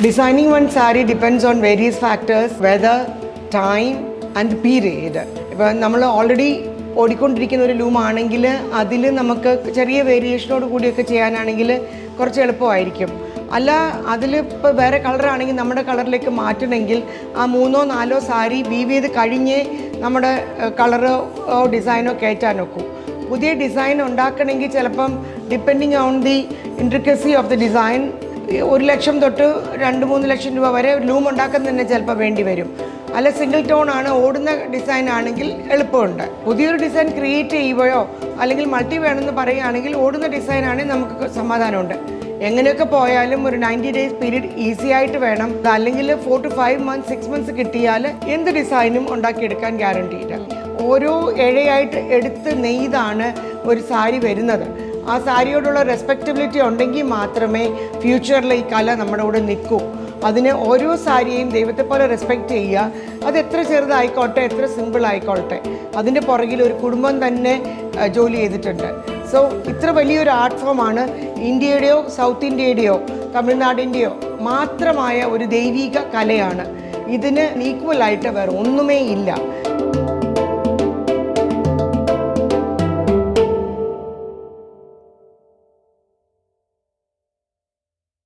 Designing one saree depends on various factors, weather, time and period. ഇപ്പോൾ നമ്മൾ already ഓടിക്കൊണ്ടിരിക്കുന്ന ഒരു ലൂമാണെങ്കിൽ അതിൽ നമുക്ക് ചെറിയ വേരിയേഷനോട് കൂടിയൊക്കെ ചെയ്യാനാണെങ്കിൽ കുറച്ച് എളുപ്പമായിരിക്കും. അല്ല അതിൽ ഇപ്പോൾ വേറെ കളറാണെങ്കിൽ നമ്മുടെ കളറിലേക്ക് മാറ്റണമെങ്കിൽ ആ 3-4 സാരി വീവ് ചെയ്ത് കഴിഞ്ഞേ നമ്മുടെ കളറോ ഡിസൈനോ കയറ്റാൻ നോക്കും. പുതിയ ഡിസൈൻ ഉണ്ടാക്കണമെങ്കിൽ ചിലപ്പം depending on the intricacy of the design 1 ലക്ഷം തൊട്ട് 2-3 ലക്ഷം രൂപ വരെ ലൂം ഉണ്ടാക്കാൻ തന്നെ ചിലപ്പോൾ വേണ്ടി വരും. അല്ല സിംഗിൾ ടോൺ ആണ് ഓടുന്ന ഡിസൈൻ ആണെങ്കിൽ എളുപ്പമുണ്ട്. പുതിയൊരു ഡിസൈൻ ക്രിയേറ്റ് ചെയ്യുകയോ അല്ലെങ്കിൽ മൾട്ടി വേണമെന്ന് പറയുകയാണെങ്കിൽ ഓടുന്ന ഡിസൈൻ ആണെങ്കിൽ നമുക്ക് സമാധാനമുണ്ട്. എങ്ങനെയൊക്കെ പോയാലും ഒരു 90 ഡേയ്സ് പീരീഡ് ഈസി ആയിട്ട് വേണം. അല്ലെങ്കിൽ 4 to 5 months 6 months കിട്ടിയാൽ എന്ത് ഡിസൈനും ഉണ്ടാക്കിയെടുക്കാൻ ഗ്യാരണ്ടിയില്ല. ഓരോ ഇഴയായിട്ട് എടുത്ത് നെയ്താണ് ഒരു സാരി വരുന്നത്. ആ സാരിയോടുള്ള റെസ്പെക്റ്റബിലിറ്റി ഉണ്ടെങ്കിൽ മാത്രമേ ഫ്യൂച്ചറിൽ ഈ കല നമ്മുടെ കൂടെ നിൽക്കൂ. അതിന് ഓരോ സാരിയെയും ദൈവത്തെ പോലെ റെസ്പെക്റ്റ് ചെയ്യുക. അത് എത്ര ചെറുതായിക്കോട്ടെ, എത്ര സിമ്പിൾ ആയിക്കോട്ടെ, അതിൻ്റെ പുറകിൽ ഒരു കുടുംബം തന്നെ ജോലി ചെയ്തിട്ടുണ്ട്. സോ ഇത്ര വലിയൊരു ആർട്ട് ഫോമാണ്. ഇന്ത്യയുടെയോ സൗത്ത് ഇന്ത്യയുടെയോ തമിഴ്നാടിൻ്റെയോ മാത്രമായ ഒരു ദൈവിക കലയാണ്. ഇതിന് ഈക്വലായിട്ട് വേറെ ഒന്നുമേ ഇല്ല.